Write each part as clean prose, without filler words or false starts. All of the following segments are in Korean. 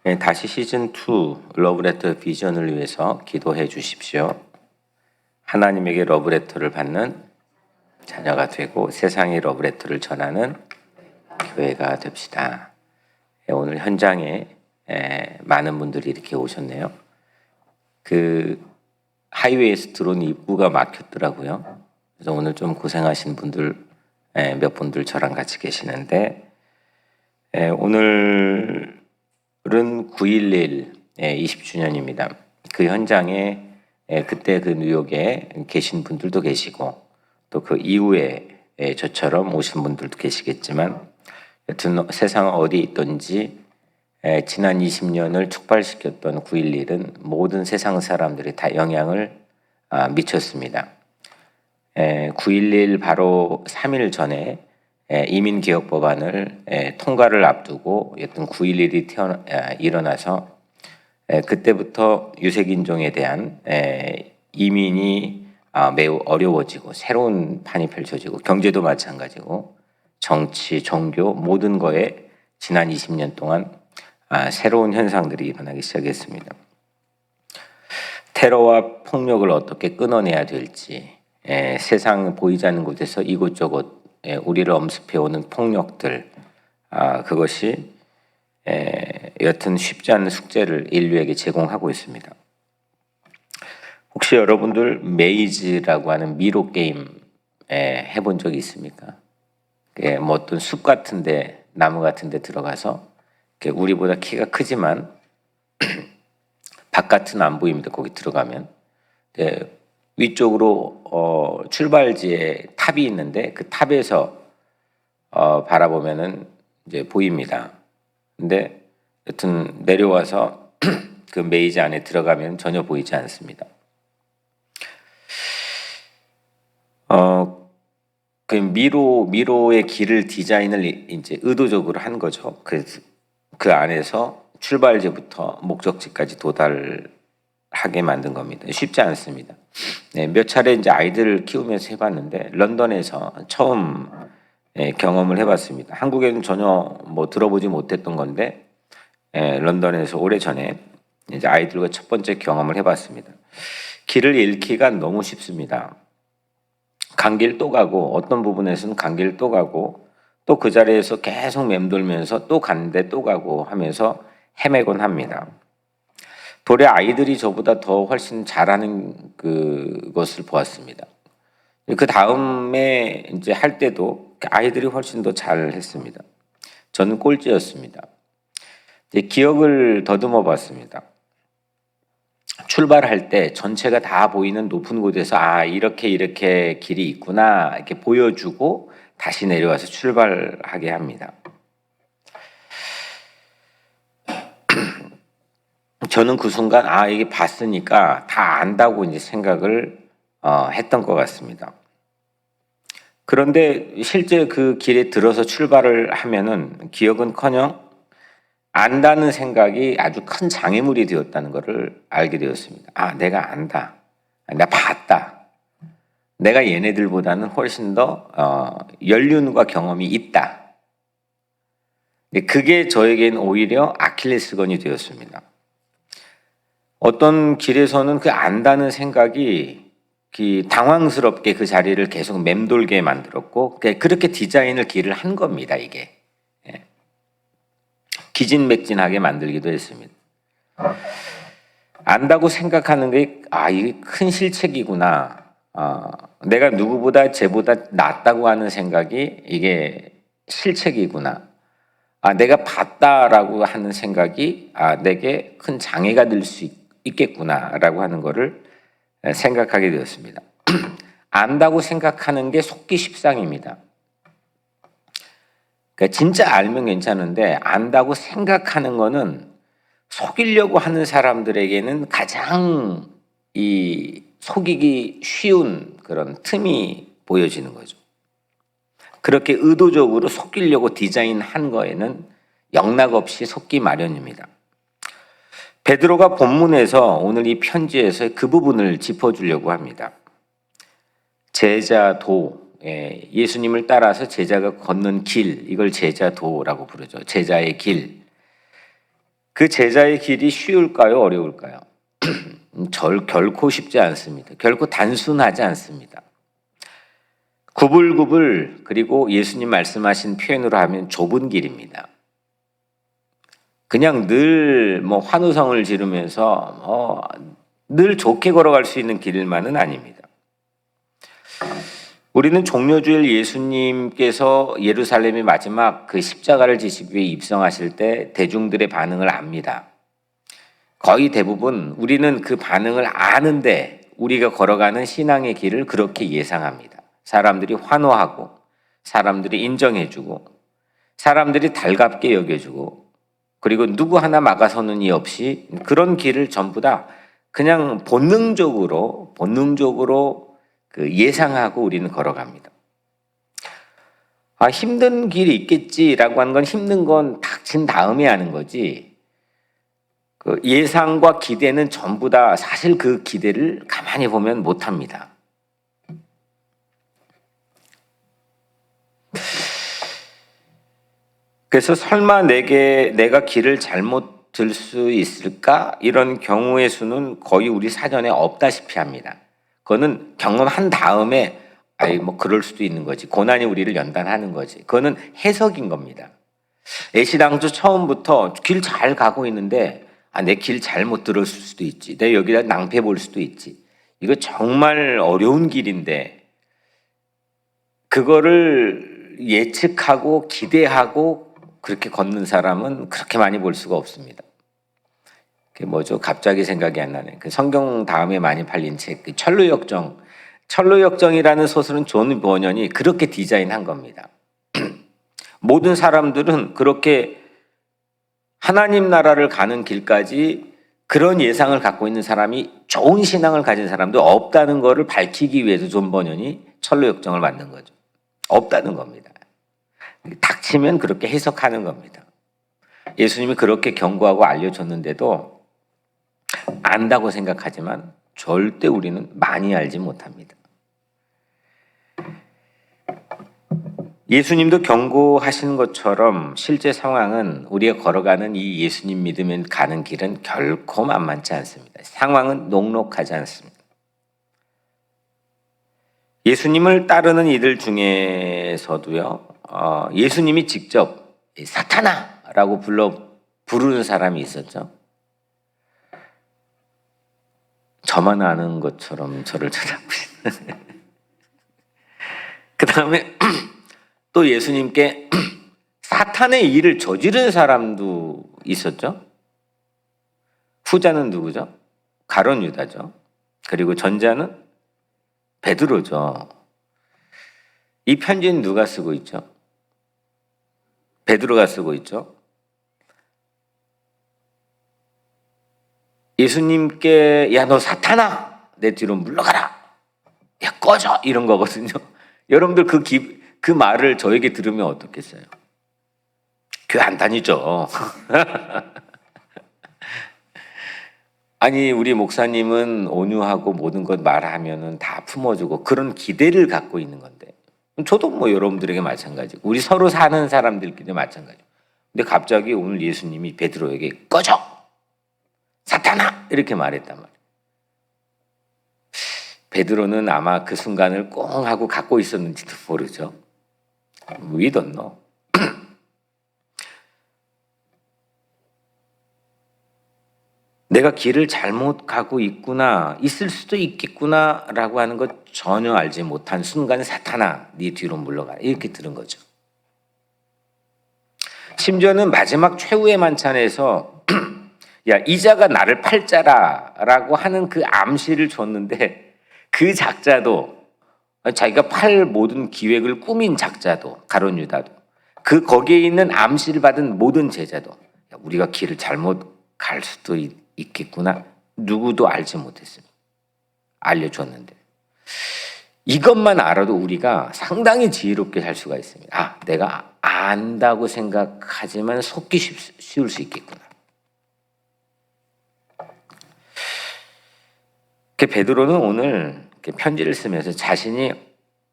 네, 다시 시즌2 러브레터 비전을 위해서 기도해 주십시오. 하나님에게 러브레터를 받는 자녀가 되고 세상에 러브레터를 전하는 교회가 됩시다. 오늘 현장에 많은 분들이 이렇게 오셨네요. 그 하이웨이에서 들어온 입구가 막혔더라고요. 그래서 오늘 좀 고생하신 분들 몇 분들 저랑 같이 계시는데 오늘은 9.11 20주년입니다. 그 현장에 그때 그 뉴욕에 계신 분들도 계시고 또 그 이후에 저처럼 오신 분들도 계시겠지만 여튼 세상 어디에 있든지 지난 20년을 촉발시켰던 9.11은 모든 세상 사람들이 다 영향을 미쳤습니다. 9.11 바로 3일 전에 이민개혁법안을 통과를 앞두고 여튼 9.11이 일어나서 그때부터 유색인종에 대한 이민이 매우 어려워지고 새로운 판이 펼쳐지고 경제도 마찬가지고 정치, 종교 모든 거에 지난 20년 동안 새로운 현상들이 일어나기 시작했습니다. 테러와 폭력을 어떻게 끊어내야 될지 세상 보이지 않는 곳에서 이곳저곳 우리를 엄습해오는 폭력들 그것이 여튼 쉽지 않은 숙제를 인류에게 제공하고 있습니다. 혹시 여러분들 메이즈라고 하는 미로 게임 해본 적이 있습니까? 뭐 어떤 숲 같은데 나무 같은데 들어가서 우리보다 키가 크지만 바깥은 안 보입니다. 거기 들어가면 위쪽으로 출발지에 탑이 있는데 그 탑에서 바라보면은 이제 보입니다. 근데 여튼 내려와서 그 메이즈 안에 들어가면 전혀 보이지 않습니다. 그 미로의 길을 디자인을 이제 의도적으로 한 거죠. 그 안에서 출발지부터 목적지까지 도달하게 만든 겁니다. 쉽지 않습니다. 몇 차례 이제 아이들을 키우면서 해봤는데 런던에서 처음 경험을 해봤습니다. 한국에는 전혀 뭐 들어보지 못했던 건데 런던에서 오래전에 이제 아이들과 첫 번째 경험을 해봤습니다. 길을 잃기가 너무 쉽습니다. 간 길 또 가고 어떤 부분에서는 간 길 또 가고 또 그 자리에서 계속 맴돌면서 또 갔는데 또 가고 하면서 헤매곤 합니다. 도리어 아이들이 저보다 더 훨씬 잘하는 그것을 보았습니다. 그 다음에 이제 할 때도 아이들이 훨씬 더 잘했습니다. 저는 꼴찌였습니다. 기억을 더듬어 봤습니다. 출발할 때 전체가 다 보이는 높은 곳에서 이렇게 길이 있구나 이렇게 보여주고 다시 내려와서 출발하게 합니다. 저는 그 순간 이게 봤으니까 다 안다고 이제 생각을 했던 것 같습니다. 그런데 실제 그 길에 들어서 출발을 하면은 기억은커녕 안다는 생각이 아주 큰 장애물이 되었다는 것을 알게 되었습니다. 내가 안다. 내가 봤다. 내가 얘네들보다는 훨씬 더 연륜과 경험이 있다. 그게 저에겐 오히려 아킬레스건이 되었습니다. 어떤 길에서는 그 안다는 생각이 당황스럽게 그 자리를 계속 맴돌게 만들었고 그렇게 디자인을 길을 한 겁니다. 이게. 기진맥진하게 만들기도 했습니다. 안다고 생각하는 게 이게 큰 실책이구나. 내가 누구보다 쟤보다 낫다고 하는 생각이 이게 실책이구나. 내가 봤다라고 하는 생각이 내게 큰 장애가 될 수 있겠구나라고 하는 것을 생각하게 되었습니다. 안다고 생각하는 게 속기 십상입니다. 그러니까 진짜 알면 괜찮은데 안다고 생각하는 거는 속이려고 하는 사람들에게는 가장 속이기 쉬운 그런 틈이 보여지는 거죠. 그렇게 의도적으로 속이려고 디자인한 거에는 영락없이 속기 마련입니다. 베드로가 본문에서 오늘 이 편지에서 그 부분을 짚어주려고 합니다. 제자도, 예수님을 따라서 제자가 걷는 길, 이걸 제자도라고 부르죠. 제자의 길. 그 제자의 길이 쉬울까요? 어려울까요? 결코 쉽지 않습니다. 결코 단순하지 않습니다. 구불구불, 그리고 예수님 말씀하신 표현으로 하면 좁은 길입니다. 그냥 늘 환호성을 지르면서 늘 좋게 걸어갈 수 있는 길만은 아닙니다. 우리는 종려주일 예수님께서 예루살렘의 마지막 그 십자가를 지시기 위해 입성하실 때 대중들의 반응을 압니다. 거의 대부분 우리는 그 반응을 아는데 우리가 걸어가는 신앙의 길을 그렇게 예상합니다. 사람들이 환호하고, 사람들이 인정해주고, 사람들이 달갑게 여겨주고, 그리고 누구 하나 막아서는 이 없이 그런 길을 전부 다 그냥 본능적으로 그 예상하고 우리는 걸어갑니다. 힘든 길이 있겠지라고 하는 건 힘든 건 닥친 다음에 하는 거지. 그 예상과 기대는 전부 다 사실 그 기대를 가만히 보면 못합니다. 그래서 설마 내가 길을 잘못 들 수 있을까? 이런 경우의 수는 거의 우리 사전에 없다시피 합니다. 그거는 경험한 다음에 그럴 수도 있는 거지. 고난이 우리를 연단하는 거지. 그거는 해석인 겁니다. 애시당초 처음부터 길 잘 가고 있는데 내 길 잘못 들었을 수도 있지. 내 여기다 낭패 볼 수도 있지. 이거 정말 어려운 길인데 그거를 예측하고 기대하고 그렇게 걷는 사람은 그렇게 많이 볼 수가 없습니다. 그게 뭐죠? 갑자기 생각이 안 나네. 그 성경 다음에 많이 팔린 책, 그 철로역정. 철로역정이라는 소설은 존 버년이 그렇게 디자인한 겁니다. 모든 사람들은 그렇게 하나님 나라를 가는 길까지 그런 예상을 갖고 있는 사람이 좋은 신앙을 가진 사람도 없다는 것을 밝히기 위해서 존 버년이 철로역정을 만든 거죠. 없다는 겁니다. 닥치면 그렇게 해석하는 겁니다. 예수님이 그렇게 경고하고 알려줬는데도 안다고 생각하지만 절대 우리는 많이 알지 못합니다. 예수님도 경고하시는 것처럼 실제 상황은 우리가 걸어가는 이 예수님 믿으면 가는 길은 결코 만만치 않습니다. 상황은 녹록하지 않습니다. 예수님을 따르는 이들 중에서도요, 예수님이 직접 사탄아라고 부르는 사람이 있었죠. 저만 아는 것처럼 저를 쳐다보시는. 그 다음에 또 예수님께 사탄의 일을 저지른 사람도 있었죠. 후자는 누구죠? 가룟 유다죠. 그리고 전자는 베드로죠. 이 편지는 누가 쓰고 있죠? 베드로가 쓰고 있죠. 예수님께 야 너 사탄아 내 뒤로 물러가라 야 꺼져 이런 거거든요. 여러분들 그 말을 저에게 들으면 어떻겠어요? 교회 안 다니죠. 아니 우리 목사님은 온유하고 모든 것 말하면은 다 품어주고 그런 기대를 갖고 있는 건데 저도 여러분들에게 마찬가지고 우리 서로 사는 사람들끼리 마찬가지고 근데 갑자기 오늘 예수님이 베드로에게 꺼져 사탄아 이렇게 말했단 말이에요. 베드로는 아마 그 순간을 꽁 하고 갖고 있었는지도 모르죠. We don't know. 내가 길을 잘못 가고 있구나, 있을 수도 있겠구나라고 하는 것 전혀 알지 못한 순간에 사탄아, 네 뒤로 물러가라 이렇게 들은 거죠. 심지어는 마지막 최후의 만찬에서 야 이자가 나를 팔자라라고 하는 그 암시를 줬는데 그 작자도 자기가 팔 모든 기획을 꾸민 작자도 가룟 유다도 그 거기에 있는 암시를 받은 모든 제자도 야, 우리가 길을 잘못 갈 수도 있겠구나 누구도 알지 못했습니다. 알려줬는데 이것만 알아도 우리가 상당히 지혜롭게 살 수가 있습니다. 내가 안다고 생각하지만 속기 쉬울 수 있겠구나. 베드로는 오늘 편지를 쓰면서 자신이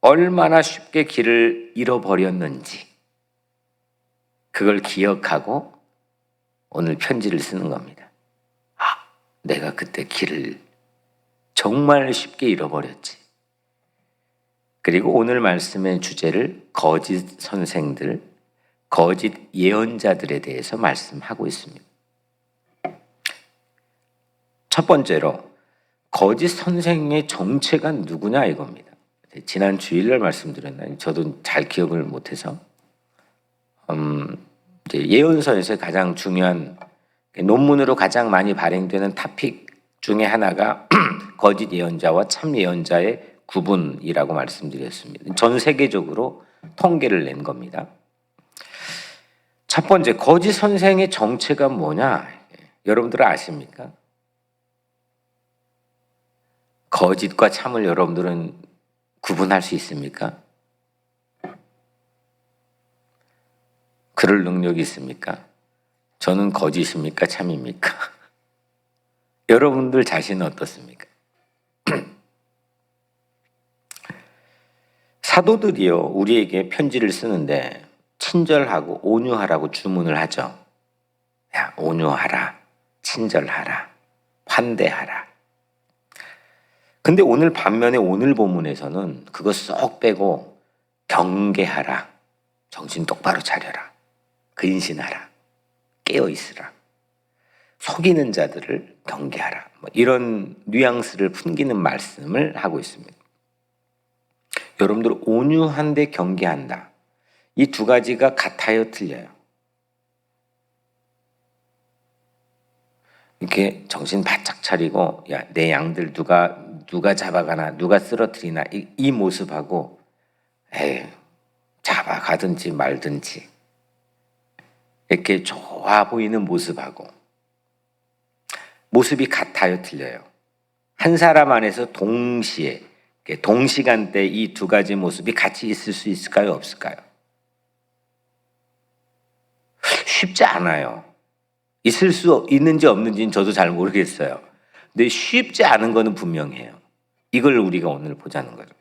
얼마나 쉽게 길을 잃어버렸는지 그걸 기억하고 오늘 편지를 쓰는 겁니다. 아, 내가 그때 길을 정말 쉽게 잃어버렸지. 그리고 오늘 말씀의 주제를 거짓 선생들, 거짓 예언자들에 대해서 말씀하고 있습니다. 첫 번째로 거짓 선생의 정체가 누구냐 이겁니다. 지난 주일날 말씀드렸나요? 저도 잘 기억을 못해서 이제 예언서에서 가장 중요한 논문으로 가장 많이 발행되는 토픽 중에 하나가 거짓 예언자와 참 예언자의 구분이라고 말씀드렸습니다. 전 세계적으로 통계를 낸 겁니다. 첫 번째, 거짓 선생의 정체가 뭐냐? 여러분들 아십니까? 거짓과 참을 여러분들은 구분할 수 있습니까? 그럴 능력이 있습니까? 저는 거짓입니까? 참입니까? 여러분들 자신은 어떻습니까? 사도들이요, 우리에게 편지를 쓰는데 친절하고 온유하라고 주문을 하죠. 야, 온유하라, 친절하라, 환대하라. 근데 오늘 반면에 오늘 본문에서는 그거 쏙 빼고 경계하라, 정신 똑바로 차려라, 근신하라, 깨어있으라, 속이는 자들을 경계하라, 이런 뉘앙스를 풍기는 말씀을 하고 있습니다. 여러분들 온유한데 경계한다, 이 두 가지가 같아요, 틀려요? 이렇게 정신 바짝 차리고 야, 내 양들 누가 잡아가나 누가 쓰러뜨리나 이 모습하고 에이, 잡아가든지 말든지 이렇게 좋아 보이는 모습하고 모습이 같아요, 틀려요? 한 사람 안에서 동시에 동시간대 이 두 가지 모습이 같이 있을 수 있을까요, 없을까요? 쉽지 않아요. 있을 수 있는지 없는지는 저도 잘 모르겠어요. 근데 쉽지 않은 거는 분명해요. 이걸 우리가 오늘 보자는 거죠.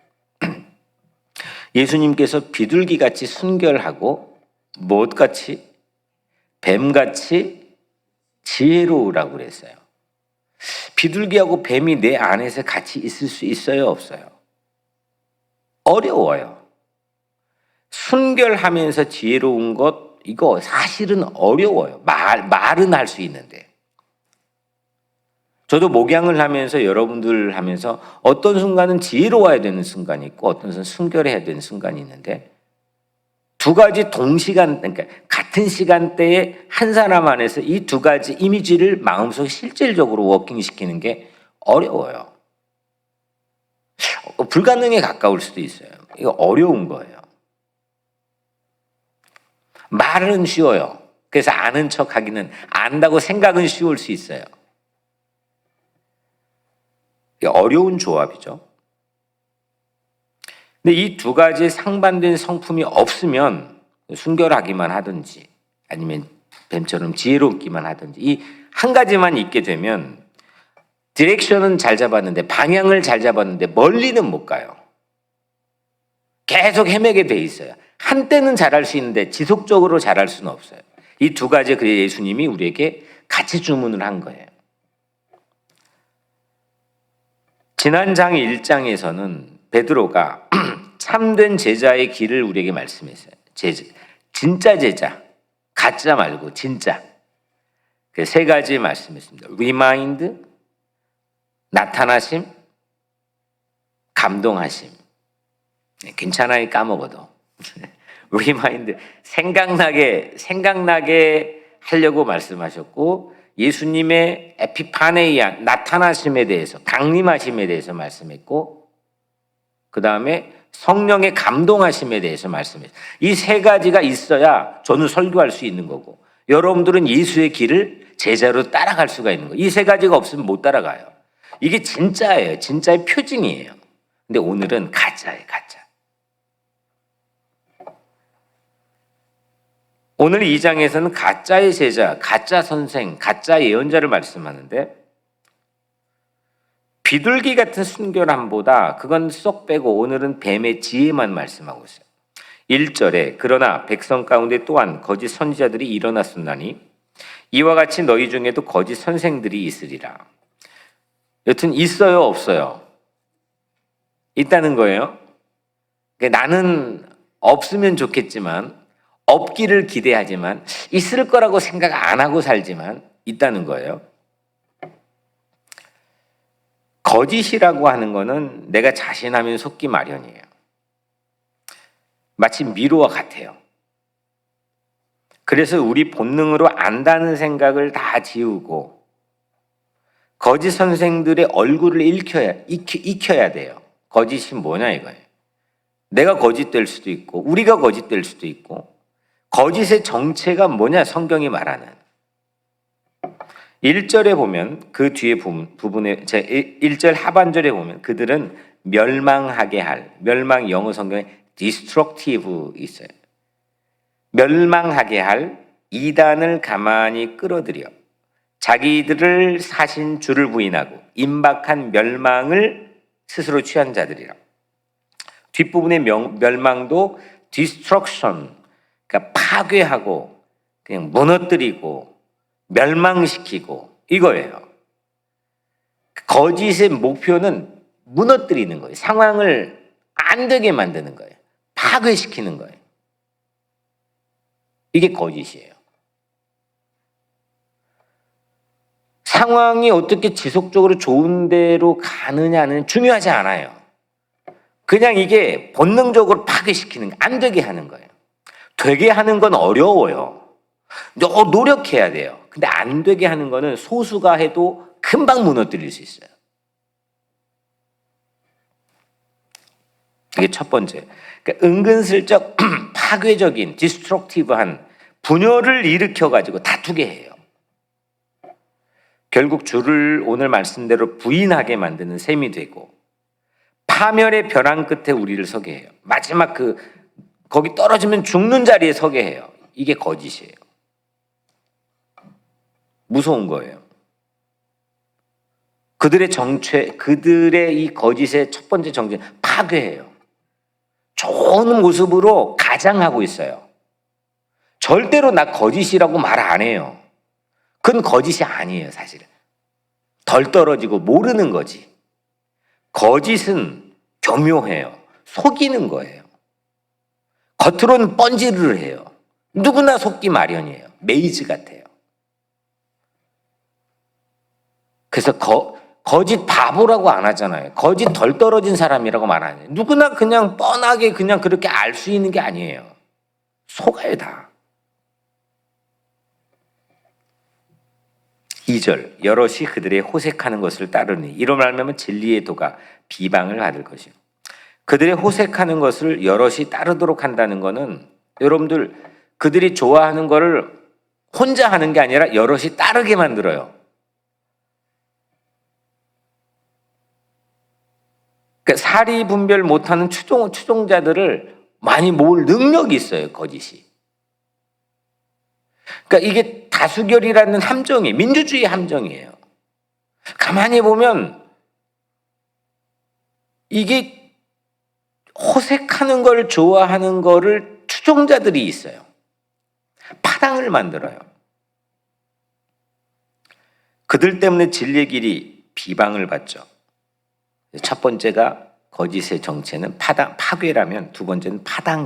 예수님께서 비둘기같이 순결하고 무엇같이? 뱀같이 지혜로우라고 그랬어요. 비둘기하고 뱀이 내 안에서 같이 있을 수 있어요, 없어요? 어려워요. 순결하면서 지혜로운 것, 이거 사실은 어려워요. 말은 할 수 있는데. 저도 목양을 하면서 여러분들 하면서 어떤 순간은 지혜로워야 되는 순간이 있고 어떤 순간은 순결해야 되는 순간이 있는데 두 가지 그러니까 같은 시간대에 한 사람 안에서 이 두 가지 이미지를 마음속에 실질적으로 워킹시키는 게 어려워요. 불가능에 가까울 수도 있어요. 이거 어려운 거예요. 말은 쉬워요. 그래서 아는 척 하기는, 안다고 생각은 쉬울 수 있어요. 어려운 조합이죠. 근데 이 두 가지 상반된 성품이 없으면 순결하기만 하든지 아니면 뱀처럼 지혜롭기만 하든지 이 한 가지만 있게 되면 디렉션은 잘 잡았는데 방향을 잘 잡았는데 멀리는 못 가요. 계속 헤매게 돼 있어요. 한때는 잘할 수 있는데 지속적으로 잘할 수는 없어요. 이 두 가지 그래서 예수님이 우리에게 같이 주문을 한 거예요. 지난 장 1장에서는 베드로가 참된 제자의 길을 우리에게 말씀했어요. 진짜 제자, 가짜 말고 진짜. 그 세 가지 말씀했습니다. 리마인드, 나타나심, 감동하심. 괜찮아요, 까먹어도. 리마인드, 생각나게 하려고 말씀하셨고 예수님의 에피파네이아, 나타나심에 대해서, 강림하심에 대해서 말씀했고 그 다음에 성령의 감동하심에 대해서 말씀했어요. 이 세 가지가 있어야 저는 설교할 수 있는 거고 여러분들은 예수의 길을 제자로 따라갈 수가 있는 거예요. 이 세 가지가 없으면 못 따라가요. 이게 진짜예요. 진짜의 표징이에요. 근데 오늘은 가짜예요, 가짜. 오늘 2장에서는 가짜의 제자, 가짜 선생, 가짜 예언자를 말씀하는데 비둘기 같은 순결함보다 그건 쏙 빼고 오늘은 뱀의 지혜만 말씀하고 있어요. 1절에 그러나 백성 가운데 또한 거짓 선지자들이 일어났었나니 이와 같이 너희 중에도 거짓 선생들이 있으리라. 여튼 있어요, 없어요? 있다는 거예요. 그러니까 나는 없으면 좋겠지만, 없기를 기대하지만, 있을 거라고 생각 안 하고 살지만 있다는 거예요. 거짓이라고 하는 거는 내가 자신하면 속기 마련이에요. 마치 미로와 같아요. 그래서 우리 본능으로 안다는 생각을 다 지우고 거짓 선생들의 얼굴을 익혀야 돼요. 거짓이 뭐냐 이거예요. 내가 거짓될 수도 있고 우리가 거짓될 수도 있고 거짓의 정체가 뭐냐 성경이 말하는 1절에 보면 그 뒤에 부분에 1절 하반절에 보면 그들은 멸망하게 할 멸망 영어 성경에 destructive 있어요. 멸망하게 할 이단을 가만히 끌어들여 자기들을 사신 주를 부인하고 임박한 멸망을 스스로 취한 자들이라. 뒷부분의 멸망도 destruction, 그러니까 파괴하고 그냥 무너뜨리고 멸망시키고 이거예요. 거짓의 목표는 무너뜨리는 거예요. 상황을 안 되게 만드는 거예요. 파괴시키는 거예요. 이게 거짓이에요. 상황이 어떻게 지속적으로 좋은 데로 가느냐는 중요하지 않아요. 그냥 이게 본능적으로 파괴시키는, 안 되게 하는 거예요. 되게 하는 건 어려워요. 노력해야 돼요. 근데 안 되게 하는 거는 소수가 해도 금방 무너뜨릴 수 있어요. 이게 첫 번째. 그러니까 은근슬쩍 파괴적인 디스트럭티브한 분열을 일으켜가지고 다투게 해요. 결국 주를 오늘 말씀대로 부인하게 만드는 셈이 되고 파멸의 벼랑 끝에 우리를 서게 해요. 마지막 거기 떨어지면 죽는 자리에 서게 해요. 이게 거짓이에요. 무서운 거예요. 그들의 정체, 그들의 이 거짓의 첫 번째 정체는 파괴예요. 좋은 모습으로 가장하고 있어요. 절대로 나 거짓이라고 말 안 해요. 그건 거짓이 아니에요, 사실은. 덜 떨어지고 모르는 거지. 거짓은 교묘해요. 속이는 거예요. 겉으로는 뻔지르르 해요. 누구나 속기 마련이에요. 메이즈 같아요. 그래서 거짓 바보라고 안 하잖아요. 거짓 덜 떨어진 사람이라고 말 안 해요. 누구나 그냥 뻔하게 그냥 그렇게 알 수 있는 게 아니에요. 속아요, 다. 2절 여럿이 그들의 호색하는 것을 따르니 이로 말하면 진리의 도가 비방을 받을 것이요. 그들의 호색하는 것을 여럿이 따르도록 한다는 것은 여러분들 그들이 좋아하는 거를 혼자 하는 게 아니라 여럿이 따르게 만들어요. 그러니까 사리 분별 못하는 추종자들을 많이 모을 능력이 있어요, 거짓이. 그러니까 이게 다수결이라는 함정이 민주주의 함정이에요. 가만히 보면 이게 호색하는 걸 좋아하는 거를 추종자들이 있어요. 파당을 만들어요. 그들 때문에 진리의 길이 비방을 받죠. 첫 번째가 거짓의 정체는 파괴라면 두 번째는 파당.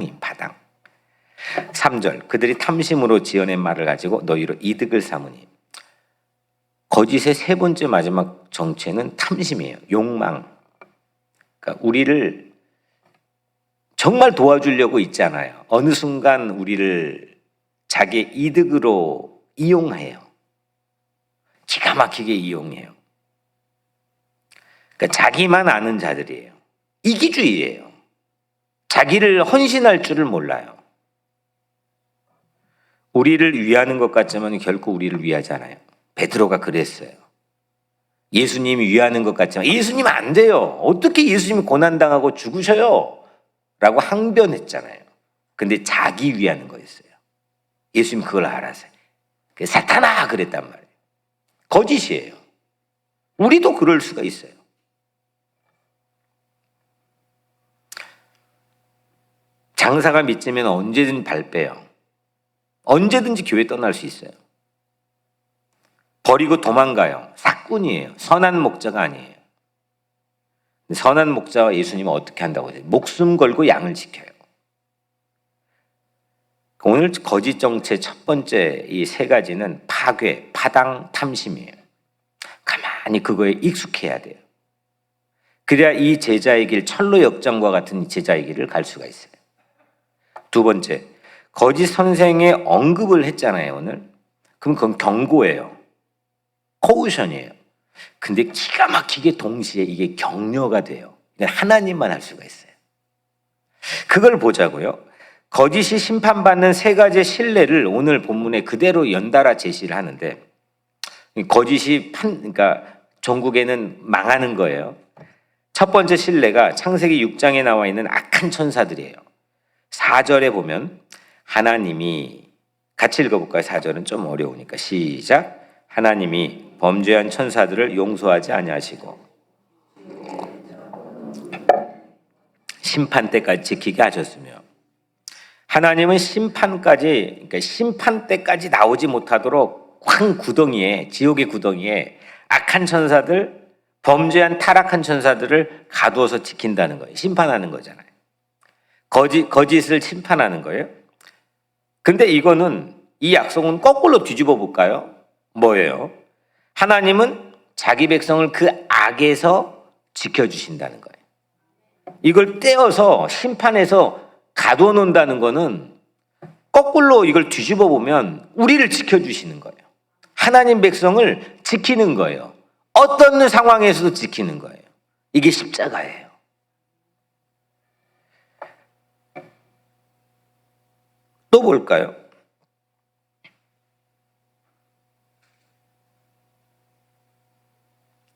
3절 그들이 탐심으로 지어낸 말을 가지고 너희로 이득을 삼으니. 거짓의 세 번째 마지막 정체는 탐심이에요. 욕망. 그러니까 우리를 정말 도와주려고 있잖아요. 어느 순간 우리를 자기의 이득으로 이용해요. 기가 막히게 이용해요. 그러니까 자기만 아는 자들이에요. 이기주의예요. 자기를 헌신할 줄을 몰라요. 우리를 위하는 것 같지만 결코 우리를 위하지 않아요. 베드로가 그랬어요. 예수님이 위하는 것 같지만 예수님 안 돼요. 어떻게 예수님이 고난당하고 죽으셔요? 라고 항변했잖아요. 근데 자기 위하는 거였어요. 예수님 그걸 알았어요. 사탄아 그랬단 말이에요. 거짓이에요. 우리도 그럴 수가 있어요. 장사가 믿으면 언제든 발 빼요. 언제든지 교회 떠날 수 있어요. 버리고 도망가요. 사꾼이에요. 선한 목자가 아니에요. 선한 목자와 예수님은 어떻게 한다고 해요? 목숨 걸고 양을 지켜요. 오늘 거짓 정체 첫 번째 이 세 가지는 파괴, 파당, 탐심이에요. 가만히 그거에 익숙해야 돼요. 그래야 이 제자의 길, 철로 역정과 같은 제자의 길을 갈 수가 있어요. 두 번째, 거짓 선생의 언급을 했잖아요, 오늘. 그럼 그건 경고예요. 코우션이에요. 근데 기가 막히게 동시에 이게 격려가 돼요. 하나님만 할 수가 있어요. 그걸 보자고요. 거짓이 심판받는 세 가지의 신뢰를 오늘 본문에 그대로 연달아 제시를 하는데, 거짓이 그러니까 전국에는 망하는 거예요. 첫 번째 신뢰가 창세기 6장에 나와 있는 악한 천사들이에요. 4절에 보면 하나님이, 같이 읽어볼까요? 4절은 좀 어려우니까 시작. 하나님이 범죄한 천사들을 용서하지 아니하시고 심판 때까지 지키게 하셨으며, 하나님은 심판까지, 그러니까 심판 때까지 나오지 못하도록 황 구덩이에, 지옥의 구덩이에 악한 천사들, 범죄한 타락한 천사들을 가두어서 지킨다는 거예요. 심판하는 거잖아요. 거짓을 심판하는 거예요. 근데 이거는, 이 약속은 거꾸로 뒤집어 볼까요? 뭐예요? 하나님은 자기 백성을 그 악에서 지켜주신다는 거예요. 이걸 떼어서 심판해서 가둬 놓는다는 거는 거꾸로 이걸 뒤집어 보면 우리를 지켜주시는 거예요. 하나님 백성을 지키는 거예요. 어떤 상황에서도 지키는 거예요. 이게 십자가예요. 또 볼까요?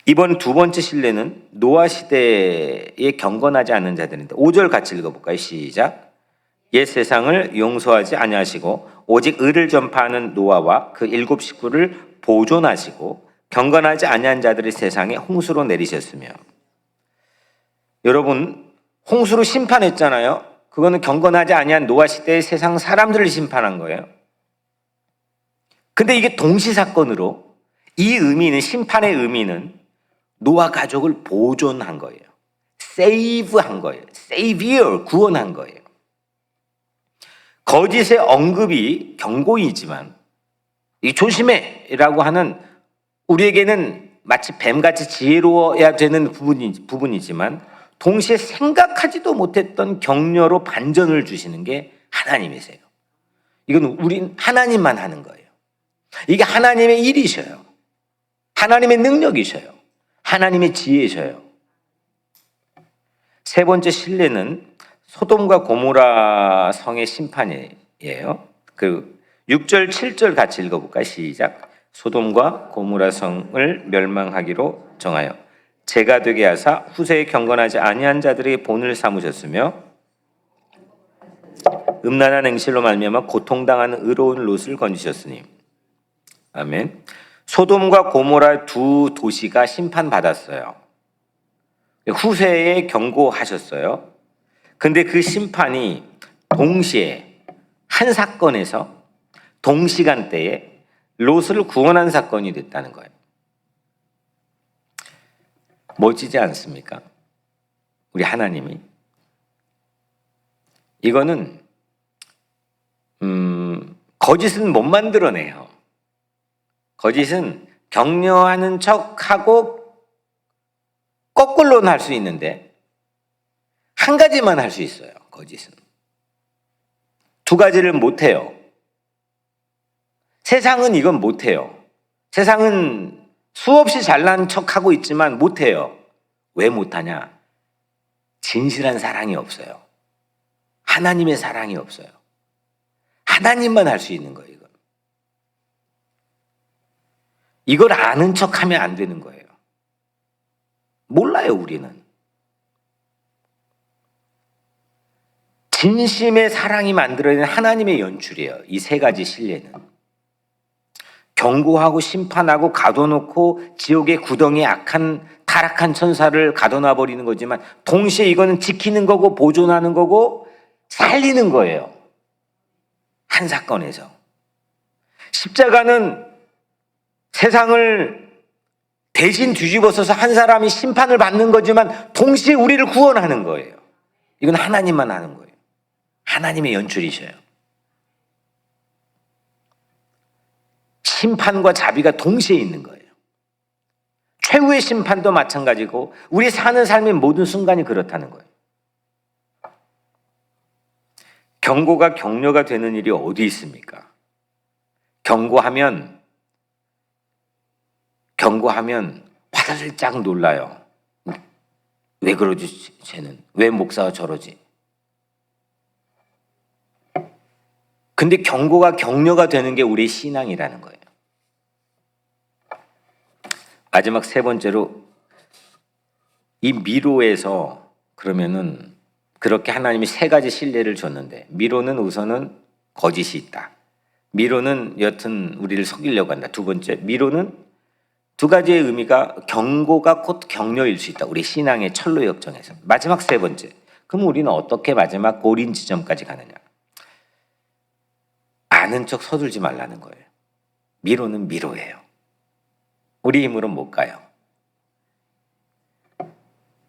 이번 두 번째 신뢰는 노아 시대에 경건하지 않은 자들인데, 5절 같이 읽어볼까요? 시작. 옛 세상을 용서하지 아니하시고 오직 의를 전파하는 노아와 그 7 식구를 보존하시고 경건하지 아니한 자들의 세상에 홍수로 내리셨으며. 여러분, 홍수로 심판했잖아요. 그거는 경건하지 아니한 노아 시대의 세상 사람들을 심판한 거예요. 근데 이게 동시사건으로, 이 의미는, 심판의 의미는 노아 가족을 보존한 거예요. 세이브한 거예요. 세이비어, 구원한 거예요. 거짓의 언급이 경고이지만, 이 조심해라고 하는, 우리에게는 마치 뱀같이 지혜로워야 되는 부분이지만 동시에 생각하지도 못했던 격려로 반전을 주시는 게 하나님이세요. 이건 우린 하나님만 하는 거예요. 이게 하나님의 일이셔요. 하나님의 능력이셔요. 하나님의 지혜셔요. 세 번째 신뢰는 소돔과 고모라 성의 심판이에요. 그 6절, 7절 같이 읽어볼까요? 시작. 소돔과 고모라 성을 멸망하기로 정하여 재가 되게 하사 후세에 경건하지 아니한 자들의 본을 삼으셨으며 음란한 행실로 말미암아 고통당하는 의로운 롯을 건지셨으니. 아멘. 소돔과 고모라 두 도시가 심판받았어요. 후세에 경고하셨어요. 근데 그 심판이 동시에 한 사건에서 동시간대에 롯을 구원한 사건이 됐다는 거예요. 멋지지 않습니까? 우리 하나님이. 이거는 거짓은 못 만들어내요. 거짓은 격려하는 척하고 거꾸로는 할 수 있는데 한 가지만 할 수 있어요. 거짓은. 두 가지를 못 해요. 세상은 이건 못 해요. 세상은 수없이 잘난 척하고 있지만 못 해요. 왜 못하냐? 진실한 사랑이 없어요. 하나님의 사랑이 없어요. 하나님만 할 수 있는 거예요. 이걸 아는 척하면 안 되는 거예요. 몰라요, 우리는. 진심의 사랑이 만들어낸 하나님의 연출이에요. 이 세 가지 신뢰는. 경고하고 심판하고 가둬놓고 지옥의 구덩이에 악한 타락한 천사를 가둬놔 버리는 거지만 동시에 이거는 지키는 거고 보존하는 거고 살리는 거예요. 한 사건에서. 십자가는 세상을 대신 뒤집어서서 한 사람이 심판을 받는 거지만 동시에 우리를 구원하는 거예요. 이건 하나님만 하는 거예요. 하나님의 연출이셔요. 심판과 자비가 동시에 있는 거예요. 최후의 심판도 마찬가지고 우리 사는 삶의 모든 순간이 그렇다는 거예요. 경고가 격려가 되는 일이 어디 있습니까? 경고하면 화들짝 놀라요. 왜 그러지 쟤는? 왜 목사가 저러지? 근데 경고가 격려가 되는 게 우리의 신앙이라는 거예요. 마지막 세 번째로 이 미로에서 그러면은 그렇게 하나님이 세 가지 신뢰를 줬는데 미로는 우선은 거짓이 있다. 미로는 여튼 우리를 속이려고 한다. 두 번째, 미로는 두 가지의 의미가 경고가 곧 격려일 수 있다. 우리 신앙의 철로 역정에서. 마지막 세 번째, 그럼 우리는 어떻게 마지막 골인 지점까지 가느냐? 아는 척 서둘지 말라는 거예요. 미로는 미로예요. 우리 힘으로 못 가요.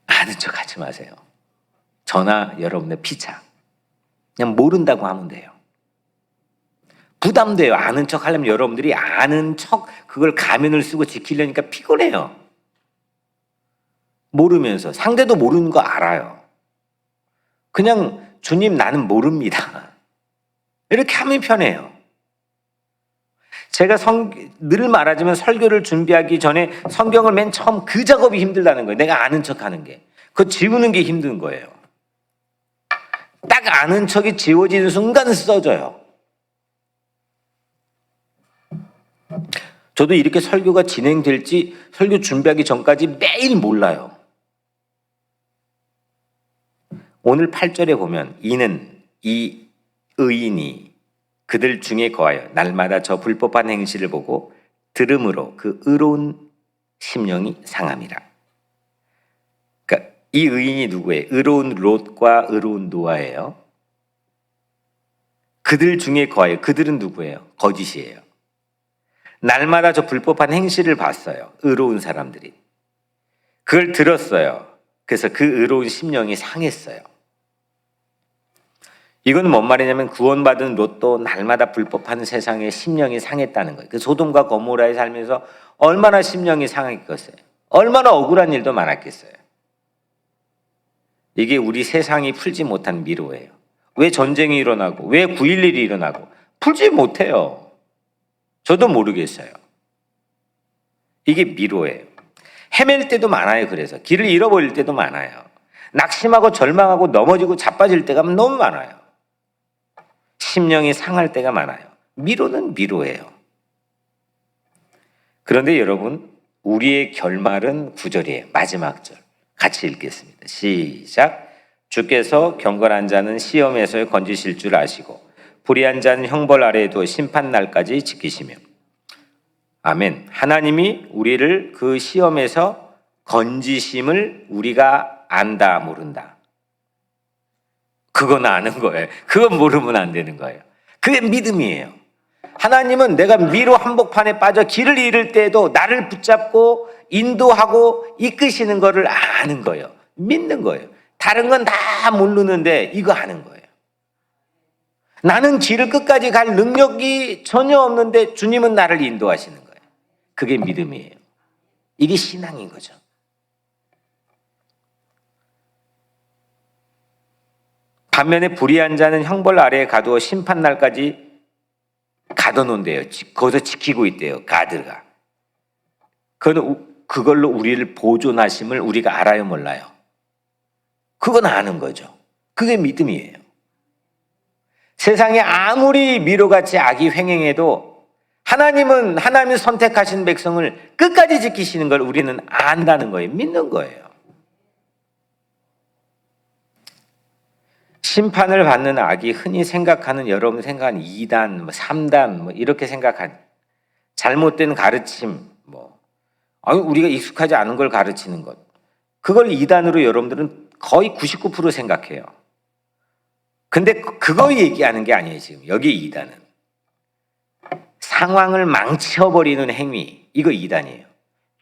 아는 척 하지 마세요. 저나 여러분의 피차. 그냥 모른다고 하면 돼요. 부담돼요. 아는 척 하려면 여러분들이 아는 척 그걸 가면을 쓰고 지키려니까 피곤해요. 모르면서 상대도 모르는 거 알아요. 그냥 주님 나는 모릅니다. 이렇게 하면 편해요. 제가 늘 말하지만 설교를 준비하기 전에 성경을 맨 처음 그 작업이 힘들다는 거예요. 내가 아는 척 하는 게. 그거 지우는 게 힘든 거예요. 딱 아는 척이 지워지는 순간 써져요. 저도 이렇게 설교가 진행될지 설교 준비하기 전까지 매일 몰라요. 오늘 8절에 보면 이는 이 의인이 그들 중에 거하여 날마다 저 불법한 행실을 보고 들음으로 그 의로운 심령이 상함이라. 그러니까 이 의인이 누구예요? 의로운 롯과 의로운 노아예요. 그들 중에 거하여. 그들은 누구예요? 거짓이에요. 날마다 저 불법한 행실을 봤어요. 의로운 사람들이. 그걸 들었어요. 그래서 그 의로운 심령이 상했어요. 이건 뭔 말이냐면 구원받은 롯도 날마다 불법한 세상에 심령이 상했다는 거예요. 그 소돔과 고모라에 살면서 얼마나 심령이 상했겠어요. 얼마나 억울한 일도 많았겠어요. 이게 우리 세상이 풀지 못한 미로예요. 왜 전쟁이 일어나고 왜 9.11이 일어나고 풀지 못해요. 저도 모르겠어요. 이게 미로예요. 헤맬 때도 많아요. 그래서 길을 잃어버릴 때도 많아요. 낙심하고 절망하고 넘어지고 자빠질 때가 너무 많아요. 심령이 상할 때가 많아요. 미로는 미로예요. 그런데 여러분, 우리의 결말은 9절이에요. 마지막 절. 같이 읽겠습니다. 시작. 주께서 경건한 자는 시험에서 건지실 줄 아시고 불의한 자는 형벌 아래에 두어 심판 날까지 지키시며. 아멘. 하나님이 우리를 그 시험에서 건지심을 우리가 안다 모른다. 그건 아는 거예요. 그건 모르면 안 되는 거예요. 그게 믿음이에요. 하나님은 내가 미로 한복판에 빠져 길을 잃을 때에도 나를 붙잡고 인도하고 이끄시는 거를 아는 거예요. 믿는 거예요. 다른 건 다 모르는데 이거 아는 거예요. 나는 길을 끝까지 갈 능력이 전혀 없는데 주님은 나를 인도하시는 거예요. 그게 믿음이에요. 이게 신앙인 거죠. 반면에 불의한 자는 형벌 아래에 가두어 심판날까지 가둬놓은대요. 거기서 지키고 있대요. 가드가. 그걸로 우리를 보존하심을 우리가 알아요, 몰라요? 그건 아는 거죠. 그게 믿음이에요. 세상에 아무리 미로같이 악이 횡행해도 하나님은 선택하신 백성을 끝까지 지키시는 걸 우리는 안다는 거예요. 믿는 거예요. 심판을 받는 악이 흔히 생각하는, 여러분 생각하는 2단, 3단 이렇게 생각하는 잘못된 가르침, 우리가 익숙하지 않은 걸 가르치는 것, 그걸 2단으로 여러분들은 거의 99% 생각해요. 근데 그거 얘기하는 게 아니에요. 지금 여기 2단은 상황을 망쳐버리는 행위, 이거 이단이에요.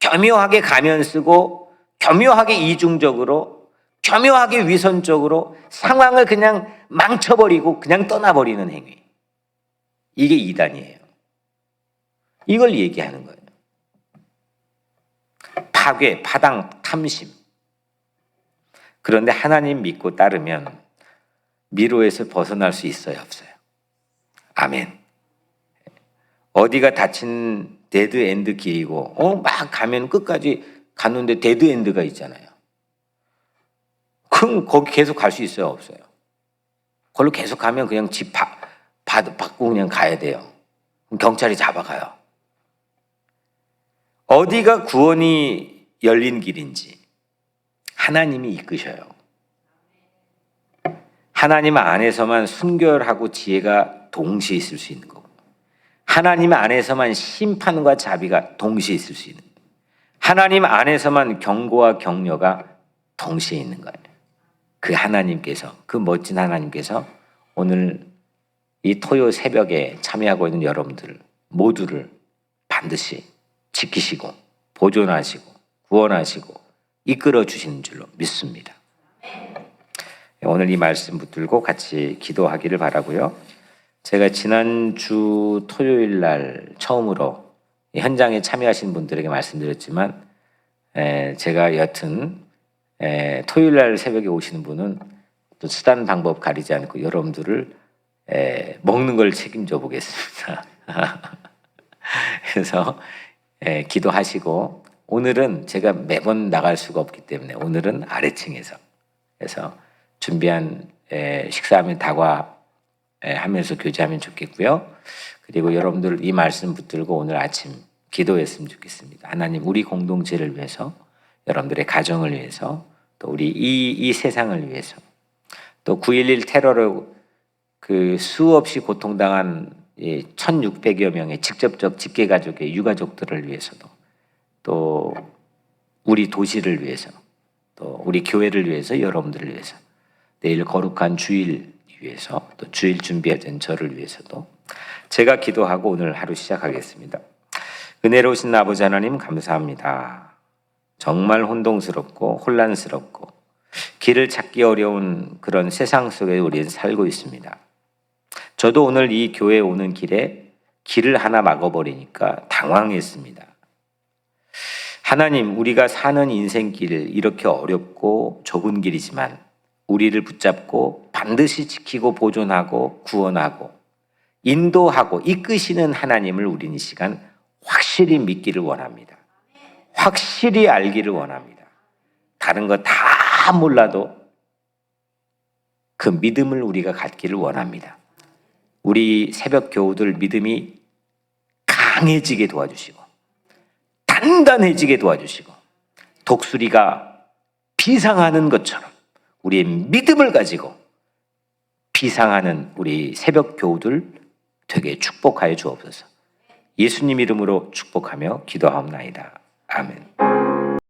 교묘하게 가면 쓰고 교묘하게 이중적으로 교묘하게 위선적으로 상황을 그냥 망쳐버리고 그냥 떠나버리는 행위. 이게 이단이에요. 이걸 얘기하는 거예요. 파괴, 파당, 탐심. 그런데 하나님 믿고 따르면 미로에서 벗어날 수 있어요, 없어요? 아멘. 어디가 닫힌 데드 엔드 길이고 막 가면 끝까지 갔는데 데드 엔드가 있잖아요. 그럼 거기 계속 갈 수 있어요, 없어요? 거기로 계속 가면 그냥 집 받고 그냥 가야 돼요. 그럼 경찰이 잡아가요. 어디가 구원이 열린 길인지 하나님이 이끄셔요. 하나님 안에서만 순결하고 지혜가 동시에 있을 수 있는 거고, 하나님 안에서만 심판과 자비가 동시에 있을 수 있는 거예요. 하나님 안에서만 경고와 격려가 동시에 있는 거예요. 그 하나님께서, 그 멋진 하나님께서 오늘 이 토요 새벽에 참여하고 있는 여러분들 모두를 반드시 지키시고 보존하시고 구원하시고 이끌어 주시는 줄로 믿습니다. 오늘 이 말씀 붙들고 같이 기도하기를 바라고요. 제가 지난주 토요일 날 처음으로 현장에 참여하신 분들에게 말씀드렸지만 제가 여튼 토요일 날 새벽에 오시는 분은 또 수단 방법 가리지 않고 여러분들을 먹는 걸 책임져 보겠습니다. 그래서 기도하시고, 오늘은 제가 매번 나갈 수가 없기 때문에 오늘은 아래층에서 그래서 준비한 식사하면 다과하면서 교제하면 좋겠고요. 그리고 여러분들 이 말씀 붙들고 오늘 아침 기도했으면 좋겠습니다. 하나님, 우리 공동체를 위해서, 여러분들의 가정을 위해서, 또 우리 이 세상을 위해서, 또 9.11 테러로 그 수없이 고통당한 1,600여 명의 직접적 직계가족의 유가족들을 위해서도, 또 우리 도시를 위해서, 또 우리 교회를 위해서, 여러분들을 위해서, 내일 거룩한 주일 위해서, 또 주일 준비된 저를 위해서도 제가 기도하고 오늘 하루 시작하겠습니다. 은혜로우신 아버지 하나님, 감사합니다. 정말 혼동스럽고 혼란스럽고 길을 찾기 어려운 그런 세상 속에 우리는 살고 있습니다. 저도 오늘 이 교회에 오는 길에 길을 하나 막아버리니까 당황했습니다. 하나님, 우리가 사는 인생길, 이렇게 어렵고 좁은 길이지만 우리를 붙잡고 반드시 지키고 보존하고 구원하고 인도하고 이끄시는 하나님을 우리는 이 시간 확실히 믿기를 원합니다. 확실히 알기를 원합니다. 다른 거 다 몰라도 그 믿음을 우리가 갖기를 원합니다. 우리 새벽 교우들 믿음이 강해지게 도와주시고 단단해지게 도와주시고 독수리가 비상하는 것처럼 우리의 믿음을 가지고 비상하는 우리 새벽 교우들 되게 축복하여 주옵소서. 예수님 이름으로 축복하며 기도하옵나이다. 아멘.